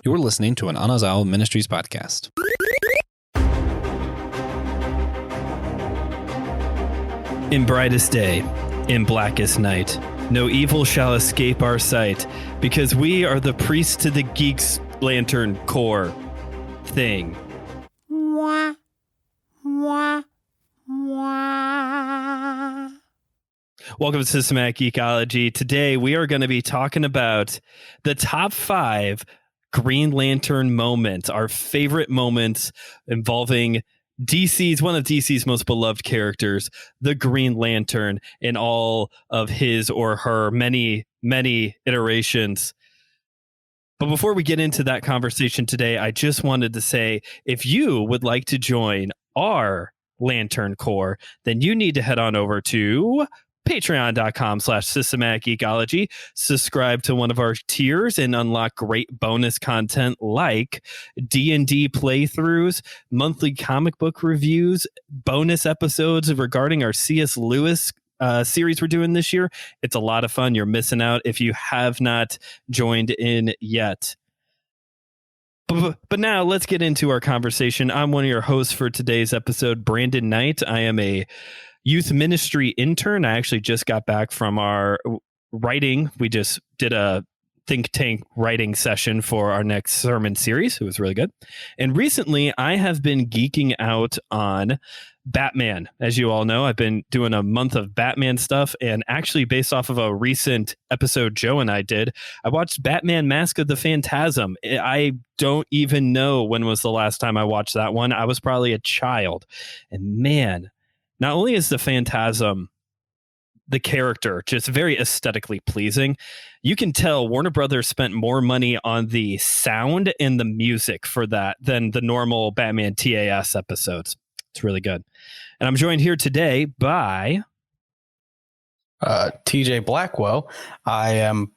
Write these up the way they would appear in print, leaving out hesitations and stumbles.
You're listening to an Anazao Ministries podcast. In brightest day, in blackest night, no evil shall escape our sight, because we are the priests to the Geeks Lantern Corps thing. Mwah, mwah, mwah. Welcome to Systematic Geekology. Today we are going to be talking about the top 5 Green Lantern moments, our favorite moments involving one of DC's most beloved characters, the Green Lantern, in all of his or her many iterations. But before we get into that conversation today, I just wanted to say, if you would like to join our Lantern Corps, then you need to head on over to patreon.com/systematic geekology, subscribe to one of our tiers and unlock great bonus content like D&D playthroughs, monthly comic book reviews, bonus episodes regarding our C.S. Lewis series we're doing this year. It's a lot of fun. You're missing out if you have not joined in yet. But now let's get into our conversation. I'm one of your hosts for today's episode, Brandon Knight. I am a youth ministry intern. I actually just got back from our writing. We just did a think tank writing session for our next sermon series. It was really good. And recently I have been geeking out on Batman. As you all know, I've been doing a month of Batman stuff, and actually based off of a recent episode Joe and I did, I watched Batman Mask of the Phantasm. I don't even know when was the last time I watched that one. I was probably a child. And man, not only is the Phantasm, the character, just very aesthetically pleasing, you can tell Warner Brothers spent more money on the sound and the music for that than the normal Batman TAS episodes. It's really good. And I'm joined here today by TJ Blackwell. I am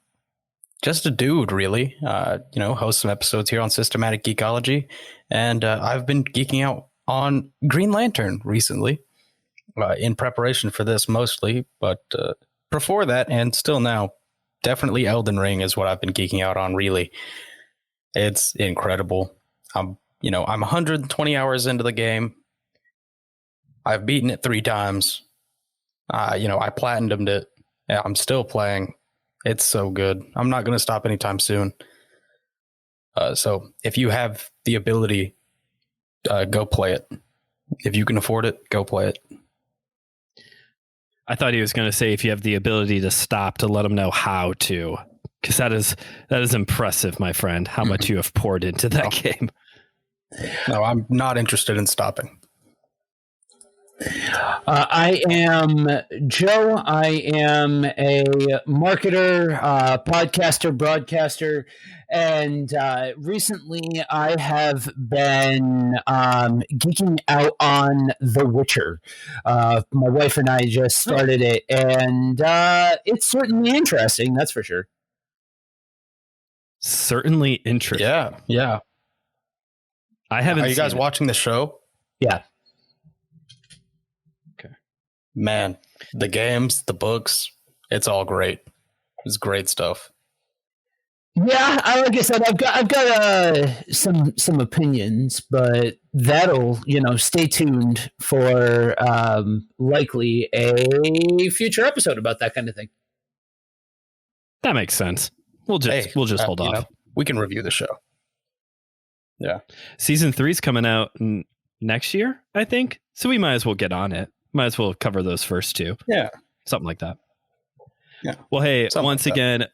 just a dude, really. Host some episodes here on Systematic Geekology, and I've been geeking out on Green Lantern recently. In preparation for this mostly, but before that and still now, definitely Elden Ring is what I've been geeking out on, really. It's incredible. I'm 120 hours into the game. I've beaten it 3 times. I platinumed it. I'm still playing. It's so good. I'm not going to stop anytime soon. So if you have the ability, go play it. If you can afford it, go play it. I thought he was going to say if you have the ability to stop, to let him know how to, because that is impressive, my friend, how much you have poured into that game. No, I'm not interested in stopping. I am Joe. I am a marketer, podcaster, broadcaster, and recently I have been geeking out on The Witcher. My wife and I just started it, and it's certainly interesting, that's for sure. Certainly interesting. Yeah. I haven't. Are you guys watching the show? Yeah. Man, the games, the books, it's all great. It's great stuff. Yeah, like I said, I've got some opinions, but that'll stay tuned for likely a future episode about that kind of thing. That makes sense. We'll just hold off. We can review the show. Yeah, season 3 is coming out next year, I think. So we might as well get on it. Might as well cover those first 2. Yeah. Something like that. Yeah. Well, hey, once again,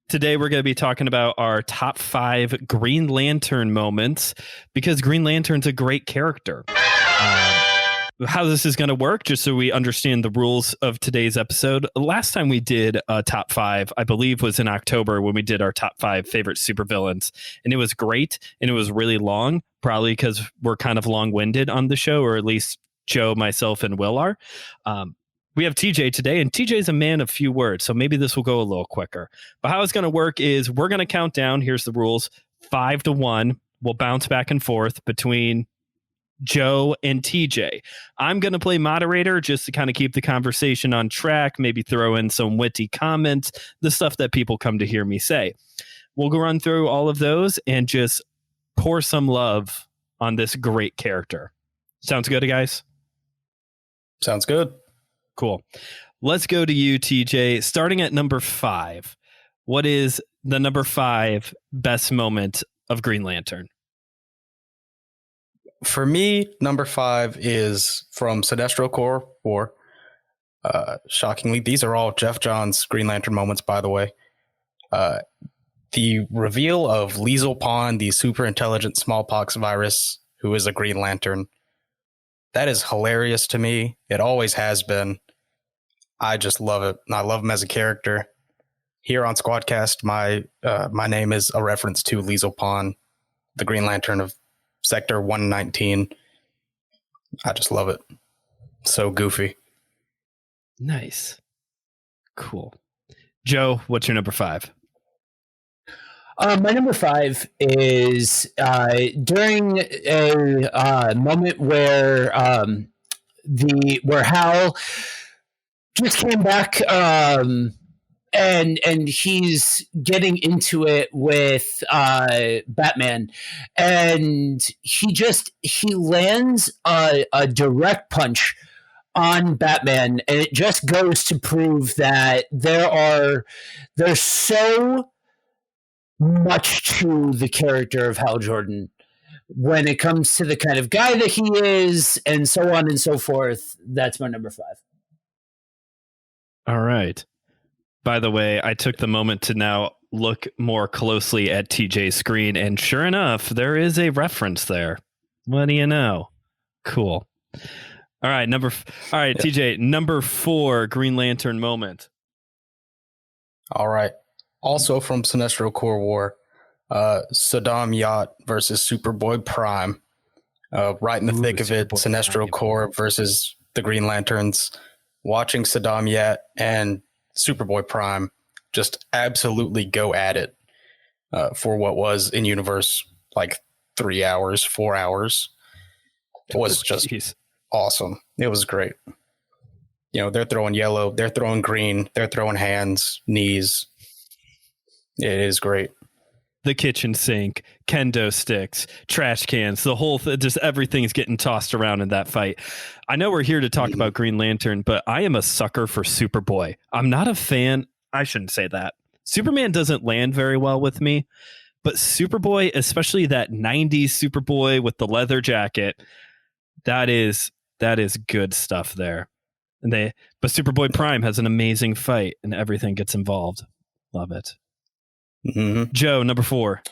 today we're going to be talking about our top 5 Green Lantern moments, because Green Lantern's a great character. How this is going to work, just so we understand the rules of today's episode. Last time we did a top 5, I believe, was in October when we did our top 5 favorite supervillains. And it was great. And it was really long, probably because we're kind of long-winded on the show, or at least Joe, myself, and Will are. We have TJ today, and TJ is a man of few words, so maybe this will go a little quicker. But how it's going to work is we're going to count down. Here's the rules: 5 to 1. We'll bounce back and forth between Joe and TJ. I'm going to play moderator just to kind of keep the conversation on track, maybe throw in some witty comments, the stuff that people come to hear me say. we'll go run through all of those and just pour some love on this great character. Sounds good, guys? Sounds good. Cool. Let's go to you, TJ. Starting at number 5. What is the number 5 best moment of Green Lantern? For me, number 5 is from Sinestro Corps War. Shockingly, these are all Jeff Johns' Green Lantern moments, by the way. The reveal of Liesel Pond, the super intelligent smallpox virus, who is a Green Lantern. That is hilarious to me. It always has been. I just love it. I love him as a character. Here on Squadcast, my name is a reference to Liesel Pond, the Green Lantern of Sector 119. I just love it. So goofy. Nice. Cool. Joe, what's your number 5? My number 5 is during a moment where where Hal just came back and he's getting into it with Batman, and he lands a direct punch on Batman, and it just goes to prove that there's so much to the character of Hal Jordan when it comes to the kind of guy that he is, and so on and so forth. That's my number 5. All right. By the way, I took the moment to now look more closely at TJ's screen, and sure enough, there is a reference there. What do you know? Cool. All right, TJ, number 4 Green Lantern moment. All right. Also from Sinestro Corps War, Saddam Yacht versus Superboy Prime. Right in the thick of it, Sinestro Corps versus the Green Lanterns. Watching Saddam Yacht and Superboy Prime just absolutely go at it for what was in universe like 3 hours, 4 hours. It was just awesome. It was great. You know, they're throwing yellow, they're throwing green, they're throwing hands, knees. It is great. The kitchen sink, kendo sticks, trash cans, the whole just everything's getting tossed around in that fight. I know we're here to talk about Green Lantern, but I am a sucker for Superboy. I'm not a fan. I shouldn't say that. Superman doesn't land very well with me, but Superboy, especially that 90s Superboy with the leather jacket, that is good stuff there. But Superboy Prime has an amazing fight and everything gets involved. Love it. Mm-hmm. Joe, number 4.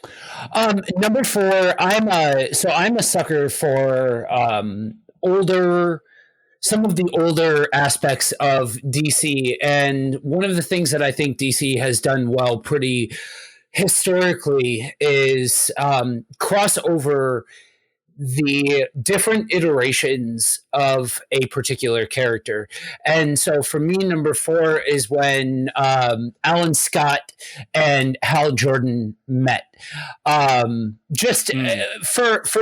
Number 4, I'm a sucker for some of the older aspects of DC, and one of the things that I think DC has done well pretty historically is cross over the different iterations of a particular character. And so for me, number 4 is when Alan Scott and Hal Jordan met. For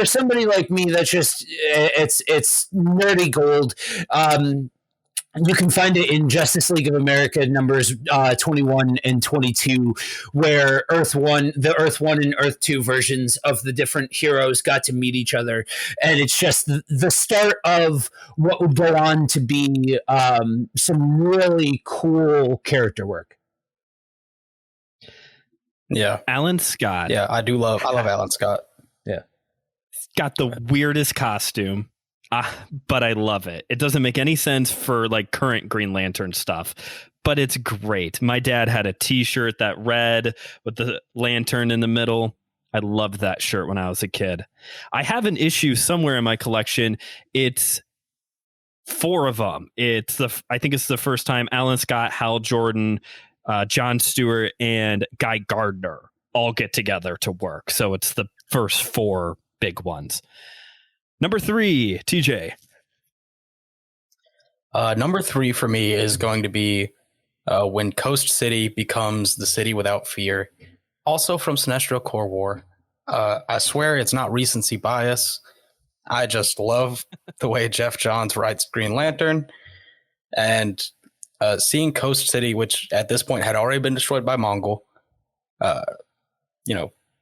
somebody like me, that's just it's nerdy gold. You can find it in Justice League of America numbers 21 and 22, where the Earth 1 and Earth 2 versions of the different heroes got to meet each other. And it's just the start of what would go on to be some really cool character work. Yeah. Alan Scott. Yeah, I love Alan Scott. Yeah. Got the weirdest costume. But I love it. It doesn't make any sense for like current Green Lantern stuff, but it's great. My dad had a t-shirt, that red with the lantern in the middle. I loved that shirt when I was a kid. I have an issue somewhere in my collection. It's 4 of them. I think it's the first time Alan Scott, Hal Jordan, John Stewart, and Guy Gardner all get together to work. So it's the first 4 big ones. Number 3, TJ. Number 3 for me is going to be when Coast City becomes the city without fear. Also from Sinestro Corps War. I swear it's not recency bias. I just love the way Jeff Johns writes Green Lantern. And seeing Coast City, which at this point had already been destroyed by Mongol,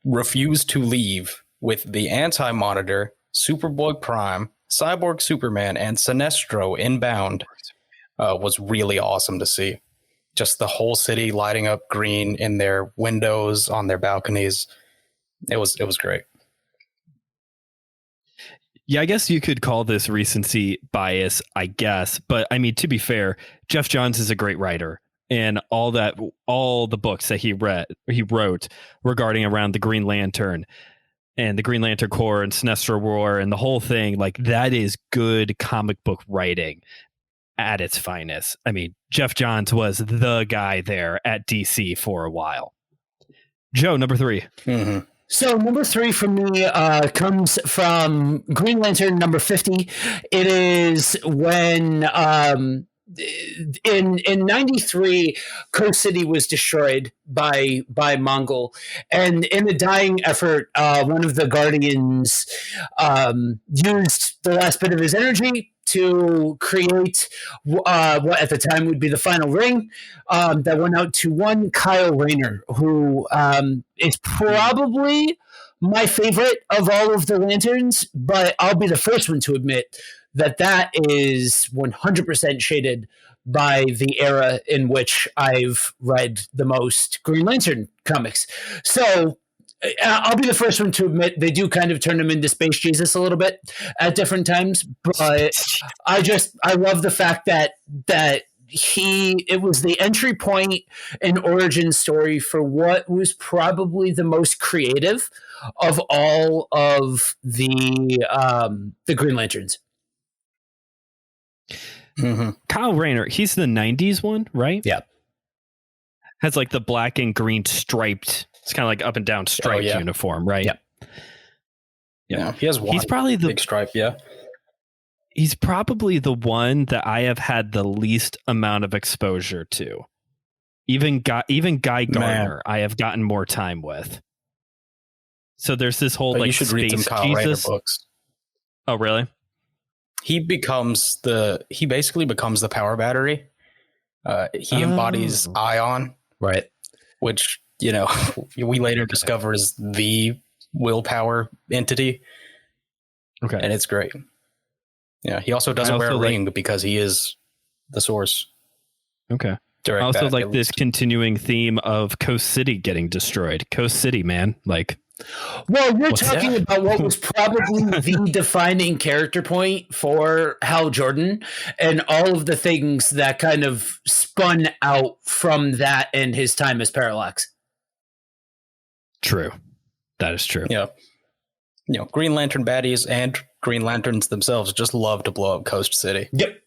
refuse to leave with the Anti-Monitor, Superboy Prime, Cyborg Superman, and Sinestro inbound was really awesome to see. Just the whole city lighting up green in their windows, on their balconies. It was great. Yeah, I guess you could call this recency bias, I guess. But I mean, to be fair, Jeff Johns is a great writer, and all the books that he wrote regarding around the Green Lantern and the Green Lantern Corps and Sinestro War and the whole thing, like that is good comic book writing at its finest. I mean, Jeff Johns was the guy there at DC for a while. Joe, number 3. Mm-hmm. So number 3 for me comes from Green Lantern number 50. It is when in 93, Coast City was destroyed by Mongol, and in a dying effort, one of the Guardians used the last bit of his energy to create what at the time would be the final ring that went out to one Kyle Rayner, who is probably my favorite of all of the Lanterns, but I'll be the first one to admit that is 100% shaded by the era in which I've read the most Green Lantern comics. So I'll be the first one to admit they do kind of turn him into Space Jesus a little bit at different times, but I love the fact that it was the entry point and origin story for what was probably the most creative of all of the Green Lanterns. Mm-hmm. Kyle Rayner, he's the 90s one, right? Yeah. Has like the black and green striped, it's kind of like up and down striped uniform, right? Yeah. He has one he's probably the big stripe, yeah. He's probably the one that I have had the least amount of exposure to. Even Guy Gardner, I have gotten more time with. So there's this whole like you should read some Kyle Rayner books. Oh, really? He basically becomes the power battery. He embodies Ion, right? Which we later discover is the willpower entity. Okay, and it's great. Yeah, he also doesn't wear a ring because he is the source. Okay. I also like this continuing theme of Coast City getting destroyed. Coast City, man. Like, well, you're talking about what was probably the defining character point for Hal Jordan and all of the things that kind of spun out from that and his time as Parallax. True. That is true. Yeah. Green Lantern baddies and Green Lanterns themselves just love to blow up Coast City. Yep.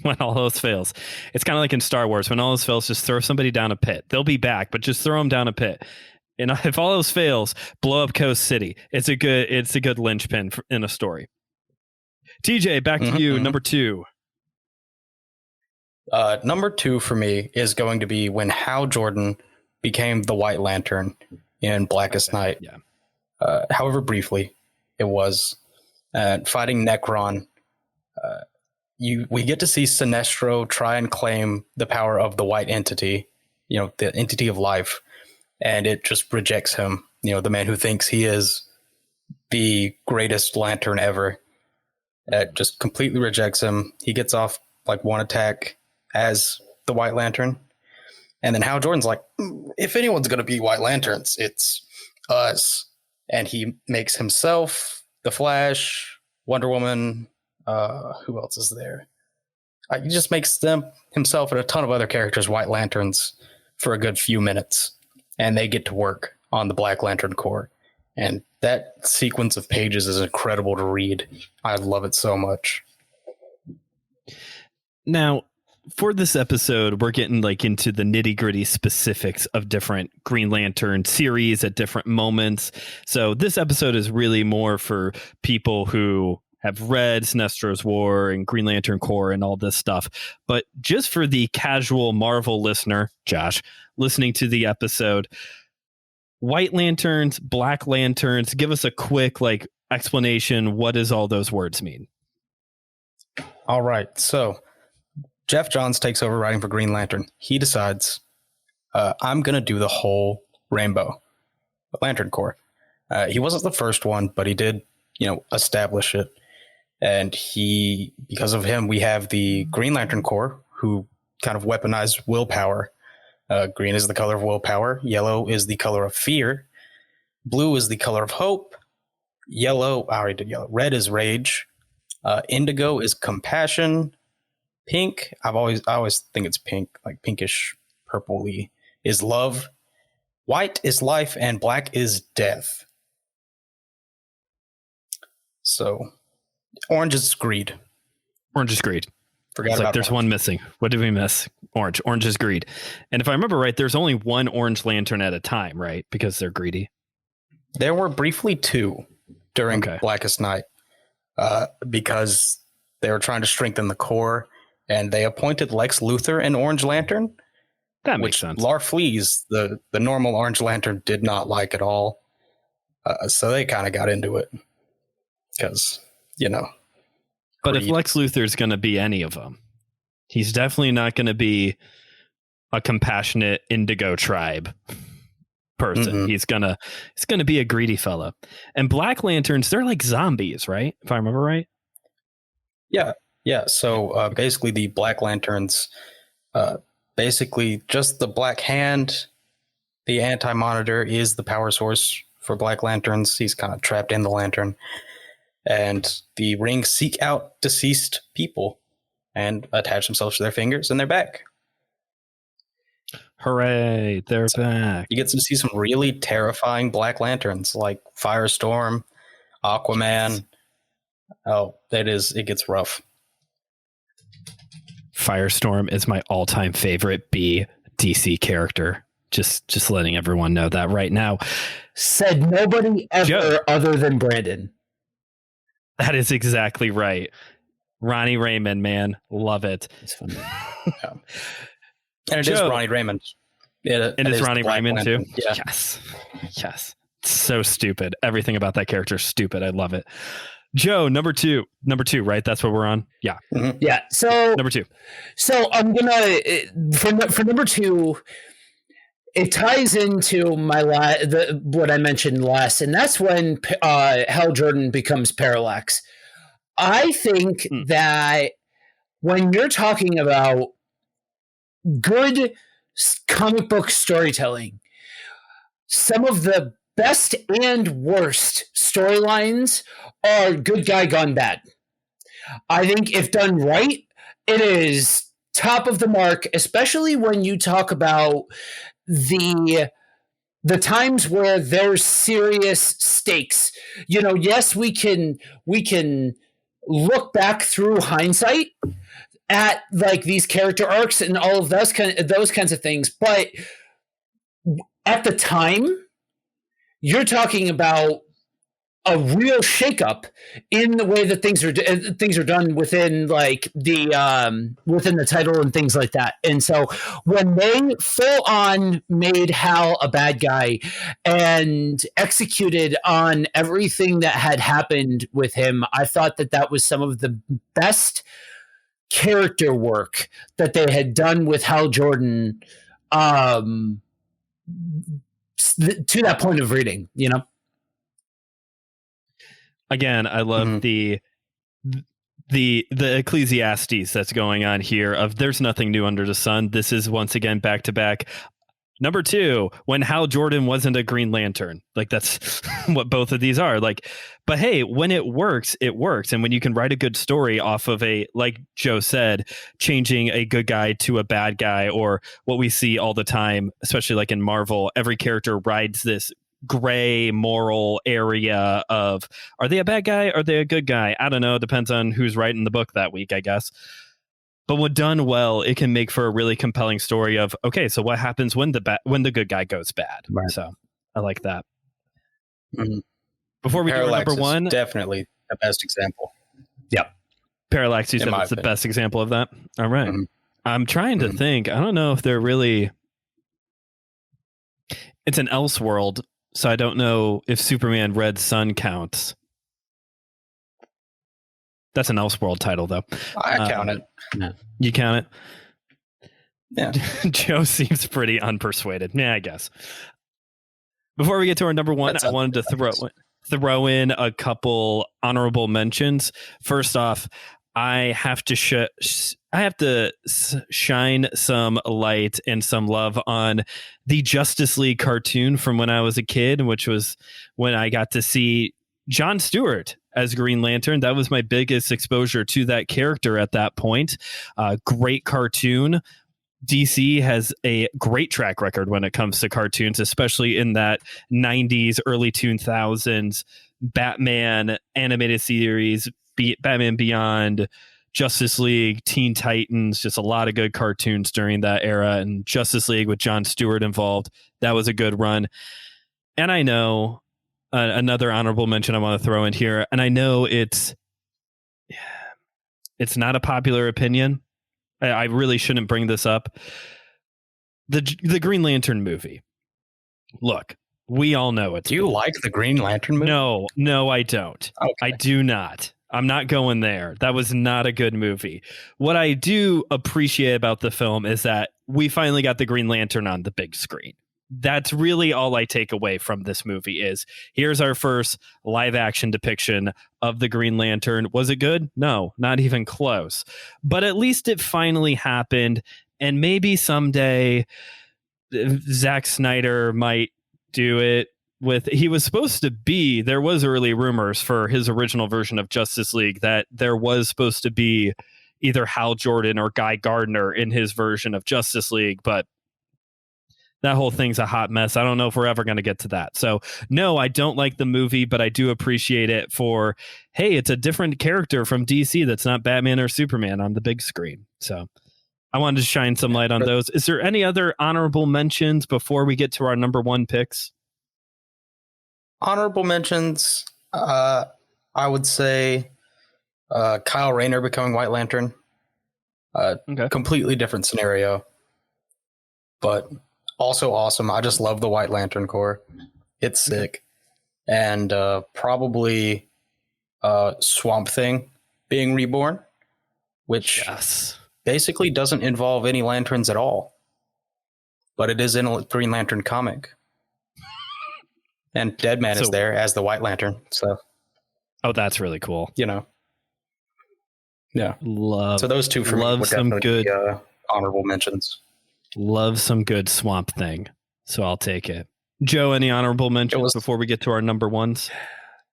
When all else fails. It's kind of like in Star Wars. When all else fails, just throw somebody down a pit. They'll be back, but just throw them down a pit. And if all else fails, blow up Coast City. It's a good linchpin in a story. TJ, back to you. Number 2. Number 2 for me is going to be when Hal Jordan became the White Lantern in Blackest Night. Yeah. However briefly it was, fighting Necron. We get to see Sinestro try and claim the power of the white entity, the entity of life, and it just rejects him. The man who thinks he is the greatest lantern ever. It just completely rejects him. He gets off like one attack as the White Lantern. And then Hal Jordan's like, if anyone's going to be White Lanterns, it's us. And he makes himself, the Flash, Wonder Woman, who else is there? He just makes himself and a ton of other characters White Lanterns for a good few minutes. And they get to work on the Black Lantern Corps. And that sequence of pages is incredible to read. I love it so much. Now, for this episode, we're getting like into the nitty-gritty specifics of different Green Lantern series at different moments. So this episode is really more for people who have read Sinestro's War and Green Lantern Corps and all this stuff. But just for the casual Marvel listener, Josh, listening to the episode, White Lanterns, Black Lanterns, give us a quick explanation. What does all those words mean? All right. So Jeff Johns takes over writing for Green Lantern. He decides, I'm going to do the whole Rainbow, the Lantern Corps. He wasn't the first one, but he did, establish it. And because of him, we have the Green Lantern Corps, who kind of weaponized willpower. Green is the color of willpower. Yellow is the color of fear. Blue is the color of hope. Yellow, I already did yellow. Red is rage. Indigo is compassion. Pink, I always think it's pink, like pinkish, purpley, is love. White is life, and black is death. So, orange is greed. Orange is greed. Forgot it's about like there's orange. one missing. What did we miss? Orange. Orange is greed. And if I remember right, there's only one orange lantern at a time, right? Because they're greedy. There were briefly two during Okay. Blackest Night, because they were trying to strengthen the core, and they appointed Lex Luthor an Orange Lantern, That makes which sense. Larfleeze, the normal Orange Lantern, did not like at all. So they kind of got into it because, But if greed. Lex Luthor's going to be any of them, he's definitely not going to be a compassionate Indigo tribe person. Mhm. He's gonna be a greedy fella. And Black Lanterns, they're like zombies, right? If I remember right. Yeah. So basically, the Black Lanterns, basically just the Black Hand, the Anti-Monitor is the power source for Black Lanterns. He's kind of trapped in the lantern. And the rings seek out deceased people and attach themselves to their fingers, and they're back. Hooray, they're back. You get to see some really terrifying Black Lanterns like Firestorm, Aquaman. Oh, it gets rough. Firestorm is my all-time favorite B DC character. Just letting everyone know that right now. Said nobody ever Joe. other than Brandon. That is exactly right. Ronnie Raymond, man. Love it. It's funny. And it is Joe. Ronnie Raymond. And it's is Ronnie Black Raymond Lantern. too? Yeah. Yes. It's so stupid. Everything about that character is stupid. I love it. Joe, number two, right? That's what we're on. Yeah. Yeah. So Number two. So I'm gonna for number two. It ties into my what I mentioned last, and that's when Hal Jordan becomes Parallax. I think that when you're talking about good comic book storytelling, some of the best and worst storylines are good guy gone bad. I think if done right, it is top of the mark, especially when you talk about the times where there's serious stakes. Yes, we can look back through hindsight at like these character arcs and all of those kinds of things, but at the time, you're talking about a real shakeup in the way that things are done within like within the title and things like that. And so when they full on made Hal a bad guy and executed on everything that had happened with him, I thought that was some of the best character work that they had done with Hal Jordan to that point of reading, Again, I love the Ecclesiastes that's going on here of there's nothing new under the sun. This is once again back to back. Number two, when Hal Jordan wasn't a Green Lantern. Like that's what both of these are. Like, but hey, when it works, it works. And when you can write a good story off of like Joe said, changing a good guy to a bad guy, or what we see all the time, especially like in Marvel, every character rides this gray moral area of, are they a bad guy? Are they a good guy? I don't know. It depends on who's writing the book that week, I guess. But when done well, it can make for a really compelling story of, okay, so what happens when the good guy goes bad? Right. So I like that. Mhm. Before we Parallax do number one, is definitely the best example. Parallax, you in said my it's the opinion. best example of that. All right. Mhm. I'm trying to think. I don't know if they're really. It's an Elseworld, so I don't know if Superman Red Sun counts. That's an Elseworld title, though. I count it. You count it? Yeah. Joe seems pretty unpersuaded. Yeah, I guess. Before we get to our number one, That's I wanted to throw in a couple honorable mentions. First off, I have to shine some light and some love on the Justice League cartoon from when I was a kid, which was when I got to see Jon Stewart as Green Lantern. That was my biggest exposure to that character at that point. Great cartoon. DC has a great track record when it comes to cartoons, especially in that 90s, early 2000s Batman animated series, Batman Beyond, Justice League, Teen Titans, just a lot of good cartoons during that era. And Justice League with Jon Stewart involved, that was a good run. And I know another honorable mention I want to throw in here, and I know it's not a popular opinion. I really shouldn't bring this up. The Green Lantern movie. Look, we all know it. Do you like the Green Lantern movie? No, I don't. Okay. I do not. I'm not going there. That was not a good movie. What I do appreciate about the film is that we finally got the Green Lantern on the big screen. That's really all I take away from this movie is here's our first live action depiction of the Green Lantern. Was it good? No, not even close. But at least it finally happened. And maybe someday Zack Snyder might do it with, he was supposed to be, there was early rumors for his original version of Justice League that there was supposed to be either Hal Jordan or Guy Gardner in his version of Justice League, but that whole thing's a hot mess. I don't know if we're ever going to get to that. So no, I don't like the movie, but I do appreciate it for, hey, it's a different character from DC that's not Batman or Superman on the big screen. So I wanted to shine some light on those. Is there any other honorable mentions before we get to our number one picks? Honorable mentions, I would say Kyle Rayner becoming White Lantern. Okay. Completely different scenario, but also awesome. I just love the White Lantern Corps. It's sick. And probably Swamp Thing being reborn, which basically doesn't involve any lanterns at all. But it is in a Green Lantern comic. And Deadman is there as the White Lantern. So, that's really cool. You know. Yeah. So those two for me would definitely be honorable mentions. Love some good Swamp Thing. So I'll take it. Joe, any honorable mentions before we get to our number ones?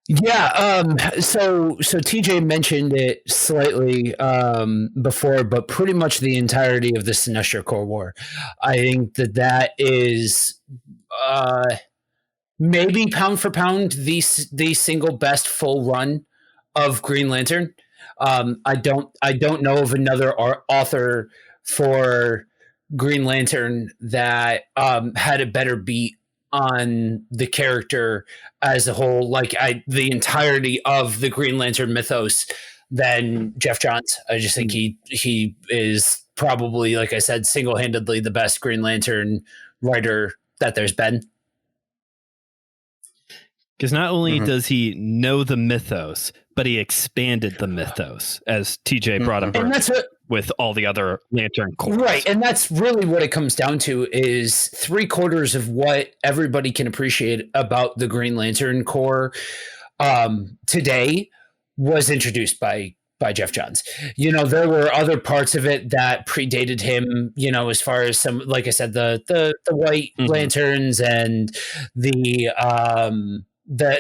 Yeah, so TJ mentioned it slightly before, but pretty much the entirety of the Sinestro Corps War. I think that is maybe pound for pound the single best full run of Green Lantern. I don't know of another author for Green Lantern that had a better beat on the character as a whole, like the entirety of the Green Lantern mythos, than Jeff Johns. I just think he is probably, like I said, single-handedly the best Green Lantern writer that there's been. Because not only does he know the mythos, but he expanded the mythos, as TJ brought up earlier, with all the other Lantern Corps. Right, and that's really what it comes down to, is 3/4 of what everybody can appreciate about the Green Lantern Corps today was introduced by Jeff Johns. You know, there were other parts of it that predated him, you know, as far as some, like I said, the white lanterns and the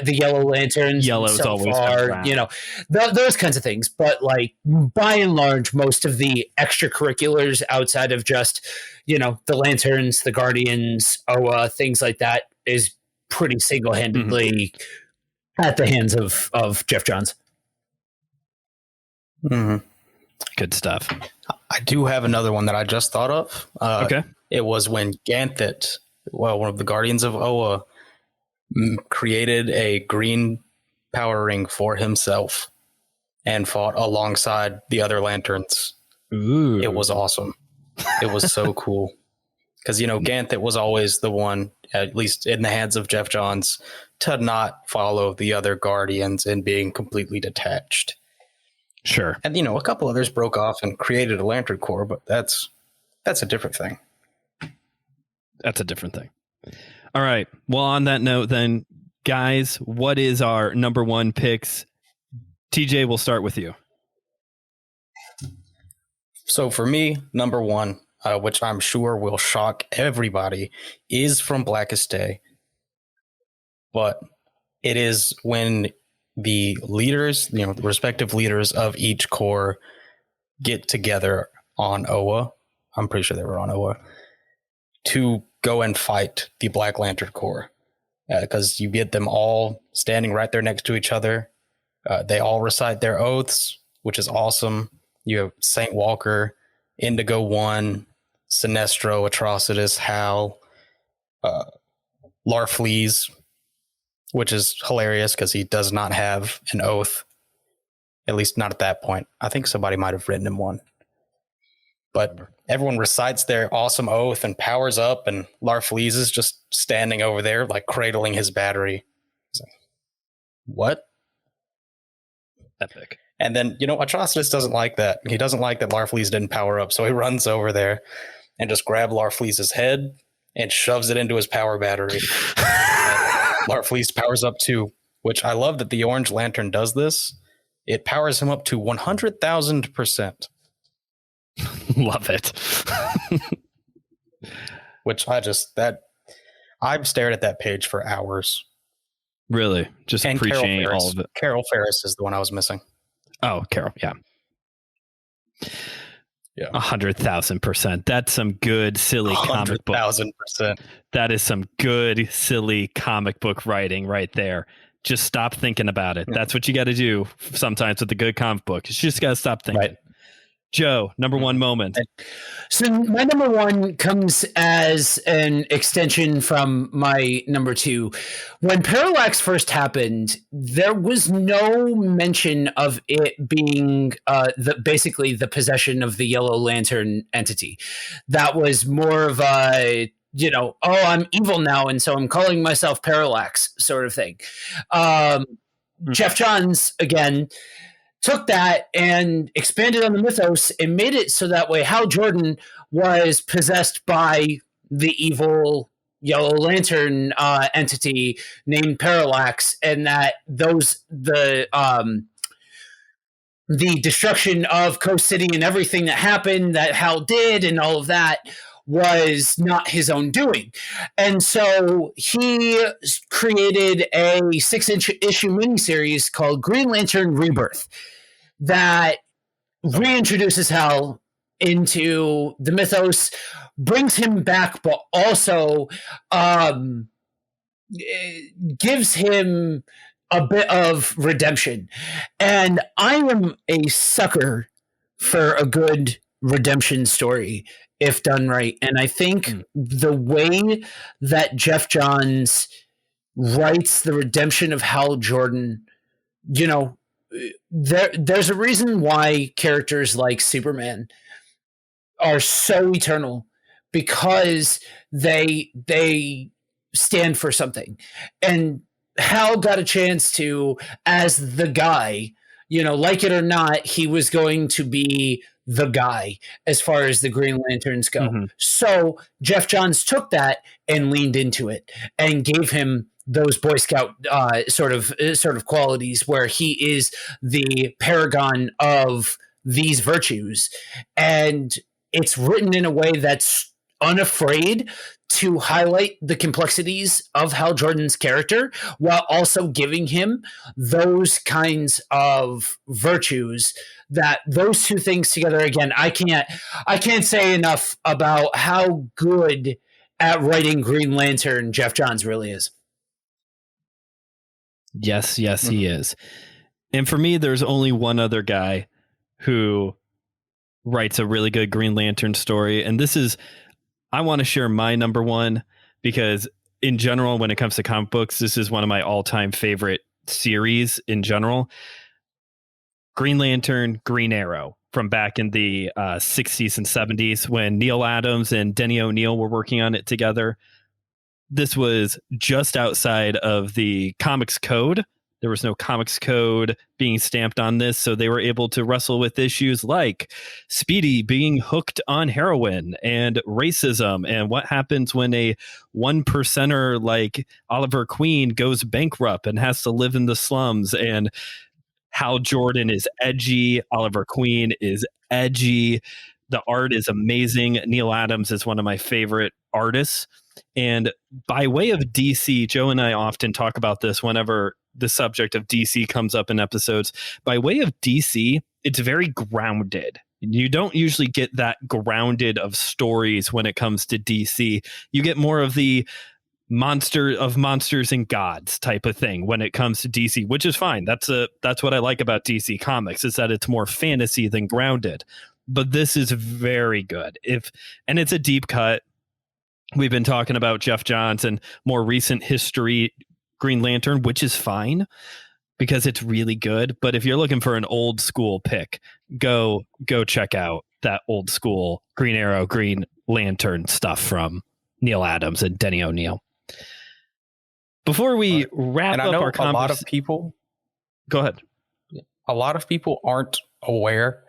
yellow lanterns. Yellow's so always far, you know, those kinds of things. But like by and large, most of the extracurriculars outside of just, you know, the lanterns, the Guardians, OA, things like that is pretty single-handedly at the hands of Jeff Johns. Good stuff. I do have another one that I just thought of. Okay. It was when Ganthet, one of the Guardians of Oa, created a green power ring for himself and fought alongside the other lanterns. Ooh. It was awesome. It was so cool. Because, you know, Ganthet was always the one, at least in the hands of Jeff Johns, to not follow the other Guardians and being completely detached. Sure. And, you know, a couple others broke off and created a Lantern Corps, but that's a different thing. That's a different thing. All right. Well, on that note, then, guys, what is our number one picks? TJ, we'll start with you. So for me, number one, which I'm sure will shock everybody, is from Blackest Day. But it is when the leaders, the respective leaders of each corps get together on Oa. I'm pretty sure they were on Oa to go and fight the Black Lantern Corps, because you get them all standing right there next to each other. They all recite their oaths, which is awesome. You have Saint Walker, Indigo One, Sinestro, Atrocitus, Hal, Larfleeze, which is hilarious because he does not have an oath, at least not at that point. I think somebody might have written him one. But everyone recites their awesome oath and powers up, and Larfleeze is just standing over there, like cradling his battery. He's like, what? Epic. And then, Atrocitus doesn't like that. He doesn't like that Larfleeze didn't power up, so he runs over there and just grabs Larfleeze's head and shoves it into his power battery. Larfleeze powers up too, which I love that the Orange Lantern does this. It powers him up to 100,000%. Love it. Which I've stared at that page for hours. Really? Just and appreciating all of it. Carol Ferris is the one I was missing. Oh, Carol. Yeah. Yeah. 100,000%. That's some good, silly comic book. 100,000%. That is some good, silly comic book writing right there. Just stop thinking about it. That's what you got to do sometimes with a good comic book. You just got to stop thinking. Right. Joe, number one moment. So my number one comes as an extension from my number two. When Parallax first happened, there was no mention of it being basically the possession of the Yellow Lantern entity. That was more of a, I'm evil now, and so I'm calling myself Parallax sort of thing. Jeff Johns, again, took that and expanded on the mythos and made it so that way Hal Jordan was possessed by the evil Yellow Lantern entity named Parallax, and that the destruction of Coast City and everything that happened that Hal did and all of that was not his own doing. And so he created a 6-issue miniseries called Green Lantern Rebirth that reintroduces Hal into the mythos, brings him back, but also gives him a bit of redemption. And I am a sucker for a good redemption story if done right. And I think the way that Jeff Johns writes the redemption of Hal Jordan, there's a reason why characters like Superman are so eternal, because they stand for something. And Hal got a chance to, as the guy, like it or not, he was going to be the guy as far as the Green Lanterns go. Mm-hmm. So Jeff Johns took that and leaned into it and gave him those Boy Scout sort of qualities, where he is the paragon of these virtues. And it's written in a way that's unafraid to highlight the complexities of Hal Jordan's character, while also giving him those kinds of virtues. That those two things together, again, I can't say enough about how good at writing Green Lantern Jeff Johns really is. Yes, he is. And for me, there's only one other guy who writes a really good Green Lantern story. And I want to share my number one, because in general, when it comes to comic books, this is one of my all-time favorite series in general. Green Lantern, Green Arrow, from back in the 60s and 70s when Neil Adams and Denny O'Neil were working on it together. This was just outside of the comics code There was no comics code being stamped on this, so they were able to wrestle with issues like Speedy being hooked on heroin and racism, and what happens when a 1%er like Oliver Queen goes bankrupt and has to live in the slums, and Hal Jordan is edgy, Oliver Queen is edgy. The art is amazing. Neil Adams is one of my favorite artists. And by way of DC, Joe and I often talk about this whenever the subject of DC comes up in episodes. By way of DC, it's very grounded. You don't usually get that grounded of stories when it comes to DC. You get more of the monsters and gods type of thing when it comes to DC, which is fine. That's what I like about DC Comics, is that it's more fantasy than grounded. But this is very good. And it's a deep cut. We've been talking about Jeff Johns and more recent history Green Lantern, which is fine because it's really good. But if you're looking for an old school pick, go check out that old school Green Arrow, Green Lantern stuff from Neil Adams and Denny O'Neil. Before we wrap up our conversation, a lot of people. Go ahead. A lot of people aren't aware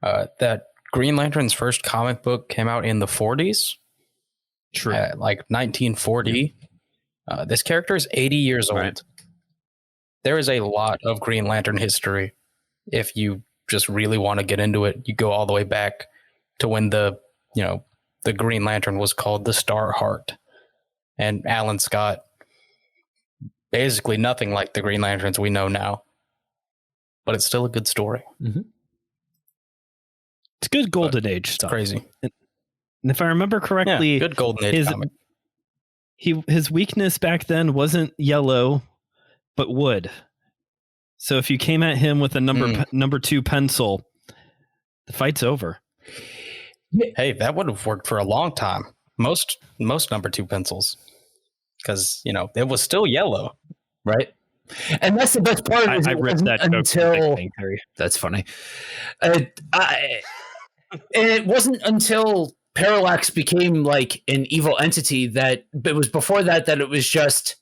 that Green Lantern's first comic book came out in the 40s. True. Like 1940. This character is 80 years old. Right. There is a lot of Green Lantern history. If you just really want to get into it, you go all the way back to when the Green Lantern was called the Star Heart. And Alan Scott, basically nothing like the Green Lanterns we know now. But it's still a good story. Mm-hmm. It's good Golden Age stuff. Crazy. And if I remember correctly, good Golden Age comic. His weakness back then wasn't yellow, but wood. So if you came at him with a number 2 pencil, the fight's over. Hey, that would have worked for a long time. Most number 2 pencils, because it was still yellow, right? And that's the best part. I ripped that until that's funny. It wasn't until Parallax became like an evil entity that it was before that it was just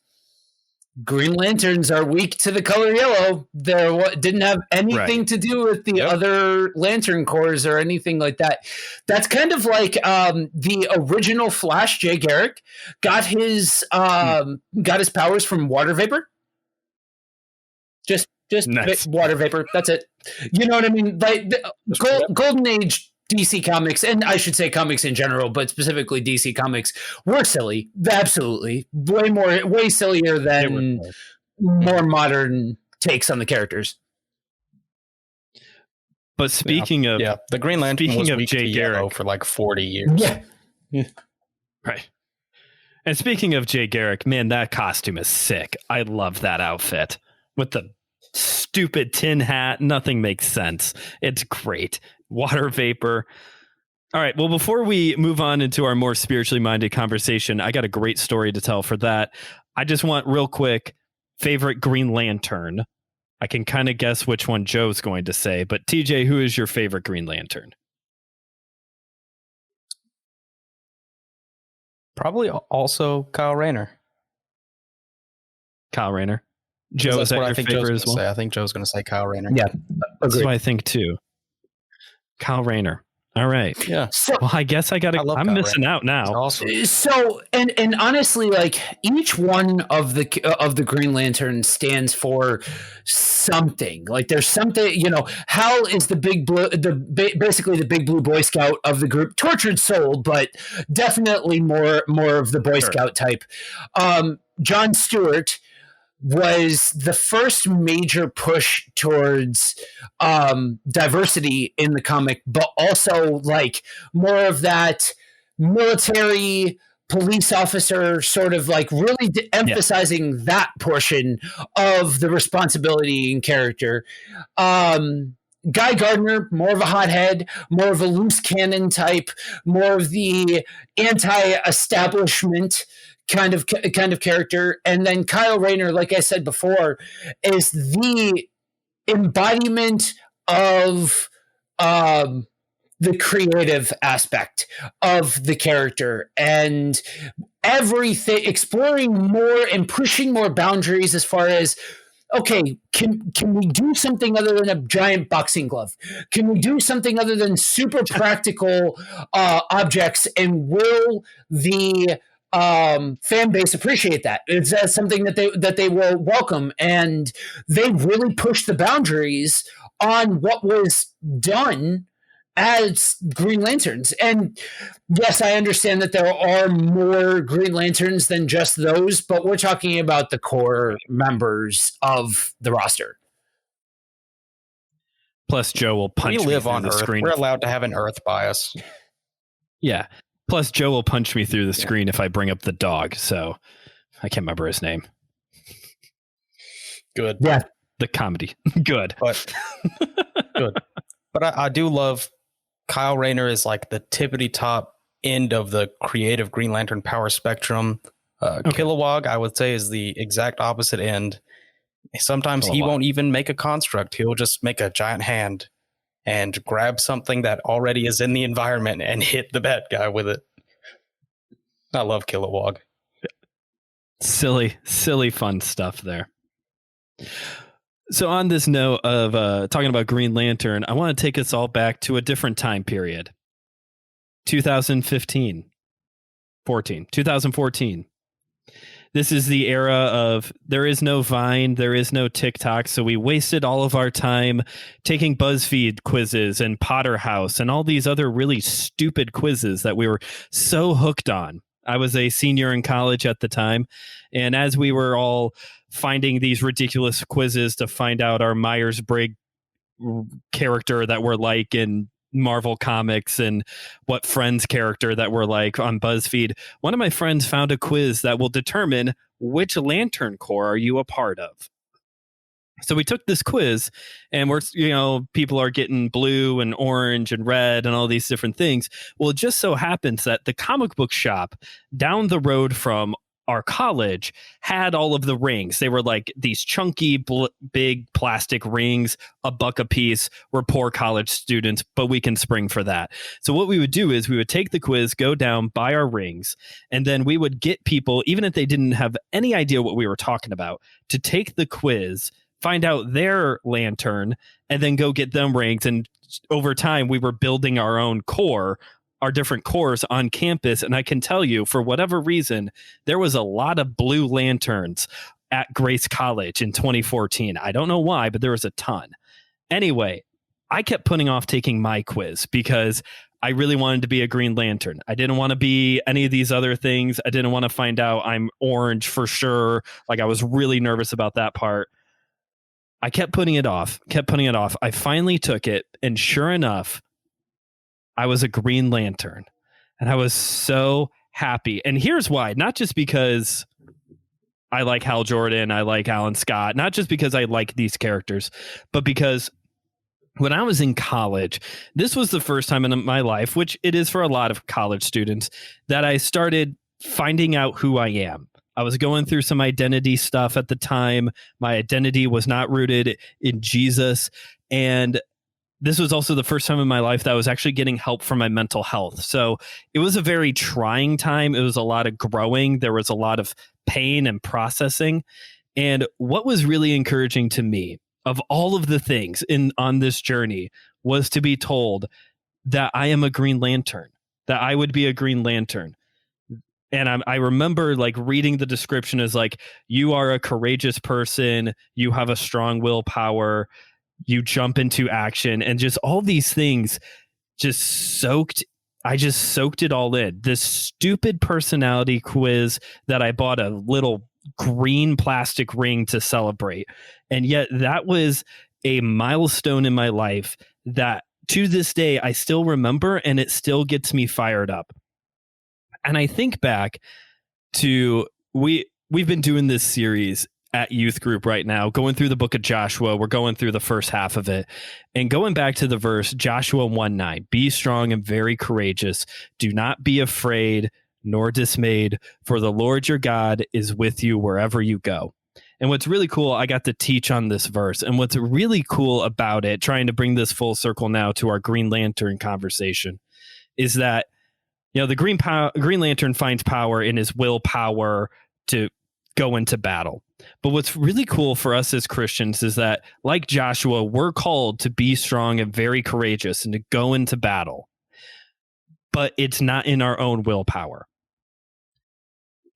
Green Lanterns are weak to the color yellow. They didn't have anything to do with the other Lantern Corps or anything like that. That's kind of like the original Flash. Jay Garrick got his powers from water vapor. Just nice. Water vapor. That's it. You know what I mean? Like Golden Age DC Comics, and I should say comics in general, but specifically DC Comics, were silly. Absolutely. Way sillier than more modern takes on the characters. But speaking of the Green Lantern was weak to yellow for like 40 years. Yeah. Right. And speaking of Jay Garrick, man, that costume is sick. I love that outfit with the stupid tin hat. Nothing makes sense. It's great. Water vapor. All right. Well, before we move on into our more spiritually minded conversation, I got a great story to tell for that. I just want real quick, favorite Green Lantern. I can kind of guess which one Joe's going to say, but TJ, who is your favorite Green Lantern? Probably also Kyle Rayner. Kyle Rayner. Joe, is that your favorite as well? I think Joe's going to say Kyle Rayner. Yeah. That's what I think too. Kyle Rayner. All right. Yeah. So, well, I guess I'm missing out now. Awesome. So, and honestly, like each one of the Green Lantern stands for something. Like there's something, Hal is the big blue, basically the big blue Boy Scout of the group, tortured soul, but definitely more of the Boy Scout type. John Stewart was the first major push towards diversity in the comic, but also like more of that military police officer sort of like really emphasizing that portion of the responsibility and character. Guy Gardner, more of a hothead, more of a loose cannon type, more of the anti-establishment kind of character. And then Kyle Rayner, like I said before, is the embodiment of the creative aspect of the character and everything, exploring more and pushing more boundaries as far as okay, can we do something other than a giant boxing glove? Can we do something other than super practical objects? And will the fan base appreciate that? It's something that they will welcome, and they really pushed the boundaries on what was done as Green Lanterns. And yes, I understand that there are more Green Lanterns than just those, but we're talking about the core members of the roster. Plus, Joe will punch me live through on the Earth. screen. We're allowed to have an Earth bias. Yeah. Plus, Joe will punch me through the screen if I bring up the dog. So I can't remember his name. Good. Yeah. The comedy. Good. But good. But I do love Kyle Rayner is like the tippity top end of the creative Green Lantern power spectrum. Kilowog, I would say, is the exact opposite end. Sometimes he won't even make a construct. He'll just make a giant hand and grab something that already is in the environment and hit the bad guy with it. I love Kilowog. Silly, fun stuff there. So on this note of talking about Green Lantern, I want to take us all back to a different time period. 2014. This is the era of there is no Vine, there is no TikTok, so we wasted all of our time taking BuzzFeed quizzes and Potter House and all these other really stupid quizzes that we were so hooked on. I was a senior in college at the time, and as we were all finding these ridiculous quizzes to find out our Myers-Briggs character that we're like in Marvel Comics and what Friends character that we're like on BuzzFeed, one of my friends found a quiz that will determine which Lantern Corps are you a part of. So we took this quiz, and people are getting blue and orange and red and all these different things. Well, it just so happens that the comic book shop down the road from our college had all of the rings. They were like these chunky, big plastic rings, $1 a piece. We're poor college students, but we can spring for that. So what we would do is we would take the quiz, go down, buy our rings, and then we would get people, even if they didn't have any idea what we were talking about, to take the quiz, find out their lantern, and then go get them rings. And over time, we were building our own corps, our different corps on campus. And I can tell you, for whatever reason, there was a lot of blue lanterns at Grace College in 2014. I don't know why, but there was a ton. Anyway, I kept putting off taking my quiz because I really wanted to be a Green Lantern. I didn't want to be any of these other things. I didn't want to find out I'm orange for sure. Like, I was really nervous about that part. I kept putting it off. I finally took it, and sure enough, I was a Green Lantern, and I was so happy. And here's why. Not just because I like Hal Jordan, I like Alan Scott, not just because I like these characters, but because when I was in college, this was the first time in my life, which it is for a lot of college students, that I started finding out who I am. I was going through some identity stuff at the time. My identity was not rooted in Jesus. And this was also the first time in my life that I was actually getting help for my mental health. So it was a very trying time. It was a lot of growing. There was a lot of pain and processing. And what was really encouraging to me of all of the things on this journey was to be told that I am a Green Lantern, that I would be a Green Lantern. And I remember like reading the description as like, you are a courageous person, you have a strong willpower, you jump into action, and just all these things I just soaked it all in. This stupid personality quiz that I bought a little green plastic ring to celebrate. And yet that was a milestone in my life that to this day I still remember, and it still gets me fired up. And I think back to we've been doing this series at youth group right now, going through the book of Joshua. We're going through the first half of it and going back to the verse Joshua 1:9, be strong and very courageous. Do not be afraid nor dismayed, for the Lord your God is with you wherever you go. And what's really cool, I got to teach on this verse. And what's really cool about it, trying to bring this full circle now to our Green Lantern conversation, is that the Green Lantern finds power in his willpower to go into battle. But what's really cool for us as Christians is that, like Joshua, we're called to be strong and very courageous and to go into battle. But it's not in our own willpower.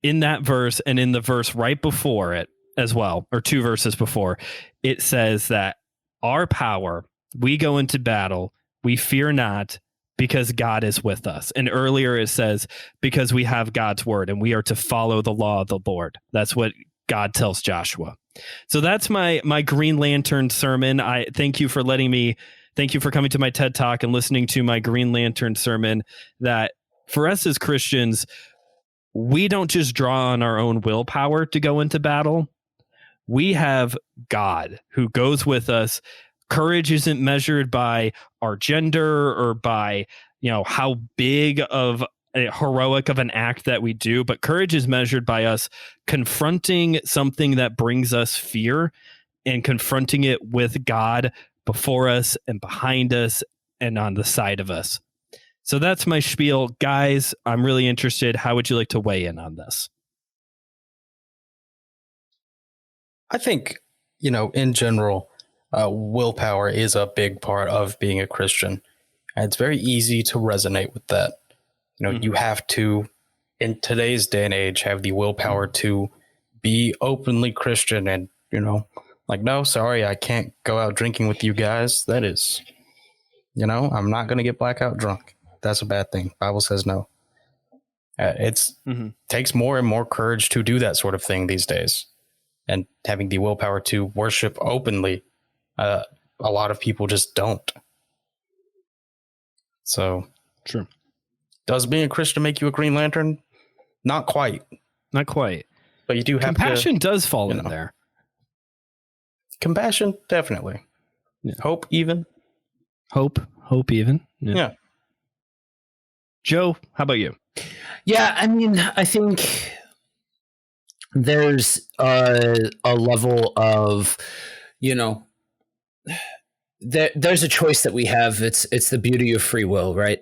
In that verse and in the verse right before it as well, or 2 verses before, it says that our power, we go into battle, we fear not because God is with us. And earlier it says, because we have God's word and we are to follow the law of the Lord. That's what God tells Joshua. So that's my Green Lantern sermon. I thank you for coming to my TED Talk and listening to my Green Lantern sermon, that for us as Christians, we don't just draw on our own willpower to go into battle. We have God who goes with us. Courage isn't measured by our gender or by, how big of a heroic of an act that we do, but courage is measured by us confronting something that brings us fear and confronting it with God before us and behind us and on the side of us. So that's my spiel. Guys, I'm really interested. How would you like to weigh in on this? I think, in general, willpower is a big part of being a Christian. And it's very easy to resonate with that. You have to, in today's day and age, have the willpower to be openly Christian and, no, sorry, I can't go out drinking with you guys. That is, I'm not going to get blackout drunk. That's a bad thing. Bible says no. Takes more and more courage to do that sort of thing these days. And having the willpower to worship openly, a lot of people just don't. So, true. Does being a Christian make you a Green Lantern? Not quite. Not quite. But you do have compassion does fall in there. Compassion, definitely. Yeah. Hope even. Hope even. Yeah. Joe, how about you? Yeah, I mean, I think there's a level of, there's a choice that we have. It's the beauty of free will, right?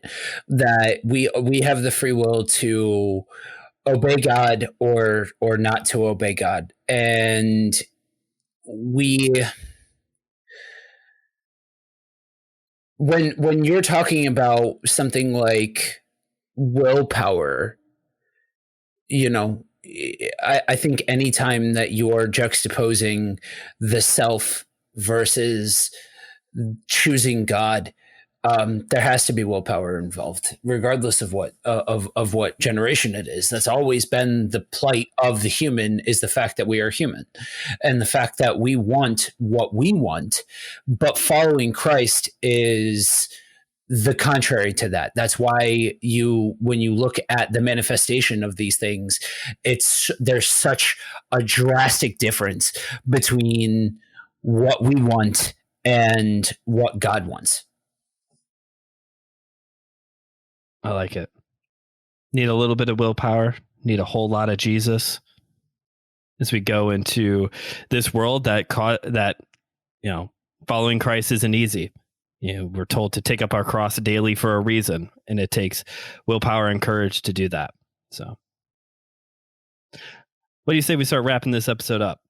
That we have the free will to obey God or not to obey God. And when you're talking about something like willpower, I think anytime that you're juxtaposing the self versus choosing God, there has to be willpower involved, regardless of what generation it is. That's always been the plight of the human, is the fact that we are human, and the fact that we want what we want, but following Christ is the contrary to that. That's why when you look at the manifestation of these things, there's such a drastic difference between what we want and what God wants. I like it. Need a little bit of willpower, need a whole lot of Jesus as we go into this world that following Christ isn't easy. We're told to take up our cross daily for a reason, and it takes willpower and courage to do that. So what do you say we start wrapping this episode up?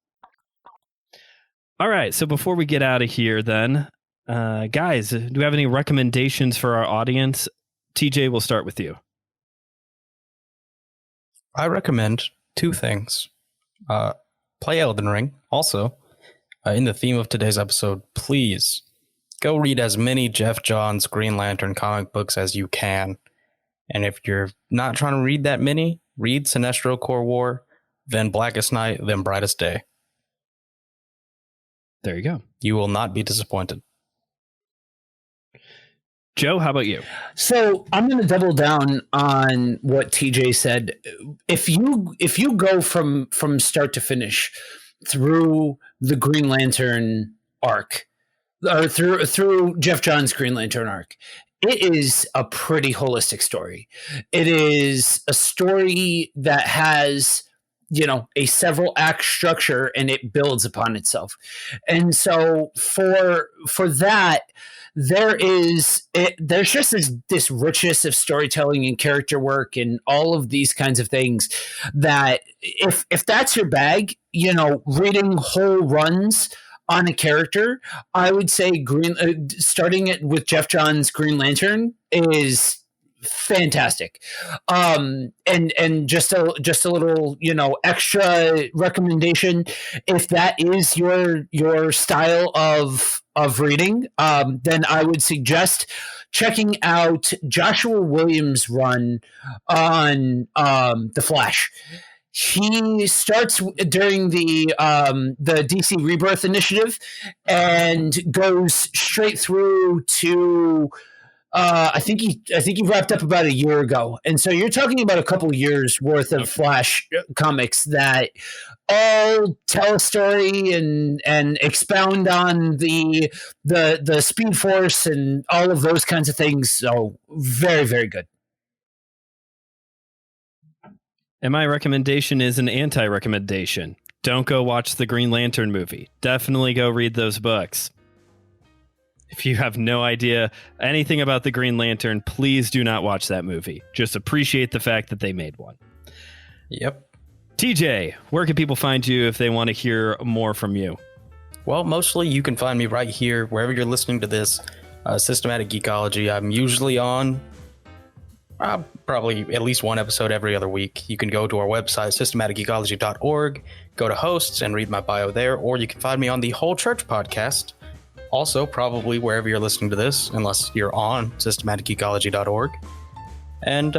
All right. So before we get out of here then, guys, do we have any recommendations for our audience? TJ, we'll start with you. I recommend 2 things. Play Elden Ring. Also, in the theme of today's episode, please go read as many Jeff Johns Green Lantern comic books as you can. And if you're not trying to read that many, read Sinestro Corps War, then Blackest Night, then Brightest Day. There you go. You will not be disappointed. Joe, how about you? So I'm going to double down on what TJ said. If you go from start to finish through the Green Lantern arc, or through Jeff Johns' Green Lantern arc, it is a pretty holistic story. It is a story that has a several act structure, and it builds upon itself. And so for that, there's just this richness of storytelling and character work and all of these kinds of things that if that's your bag, reading whole runs on a character, I would say starting it with Jeff Johns' Green Lantern is fantastic. And just a little, extra recommendation, if that is your style of reading, then I would suggest checking out Joshua Williams' run on The Flash. He starts during the DC Rebirth Initiative and goes straight through to I think he wrapped up about a year ago, and so you're talking about a couple years worth of Flash comics that all tell a story and expound on the Speed Force and all of those kinds of things. So very, very good. And my recommendation is an anti-recommendation. Don't go watch the Green Lantern movie. Definitely go read those books. If you have no idea anything about the Green Lantern, please do not watch that movie. Just appreciate the fact that they made one. Yep. TJ, where can people find you if they want to hear more from you? Well, mostly you can find me right here, wherever you're listening to this, Systematic Geekology. I'm usually on probably at least one episode every other week. You can go to our website, systematicgeekology.org, go to hosts and read my bio there, or you can find me on the Whole Church podcast. Also, probably wherever you're listening to this, unless you're on systematicgeekology.org. And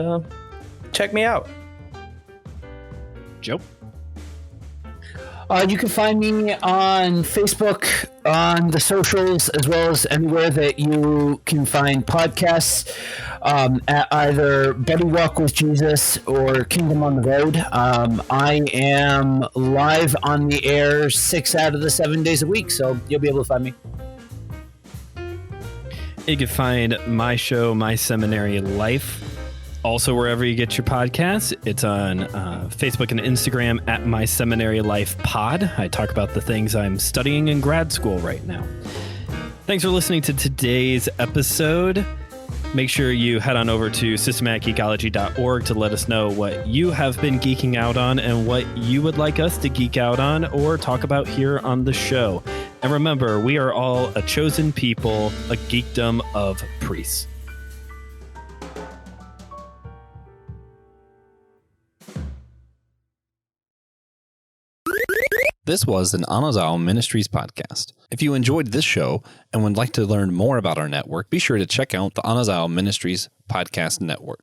check me out. Joe? You can find me on Facebook, on the socials, as well as anywhere that you can find podcasts, at either Buddy Walk with Jesus or Kingdom on the Road. I am live on the air 6 out of the 7 days a week, so you'll be able to find me. You can find my show, My Seminary Life, also wherever you get your podcasts. It's on Facebook and Instagram at My Seminary Life Pod. I talk about the things I'm studying in grad school right now. Thanks for listening to today's episode. Make sure you head on over to systematicgeekology.org to let us know what you have been geeking out on and what you would like us to geek out on or talk about here on the show. And remember, we are all a chosen people, a geekdom of priests. This was an Anazao Ministries podcast. If you enjoyed this show and would like to learn more about our network, be sure to check out the Anazao Ministries Podcast Network.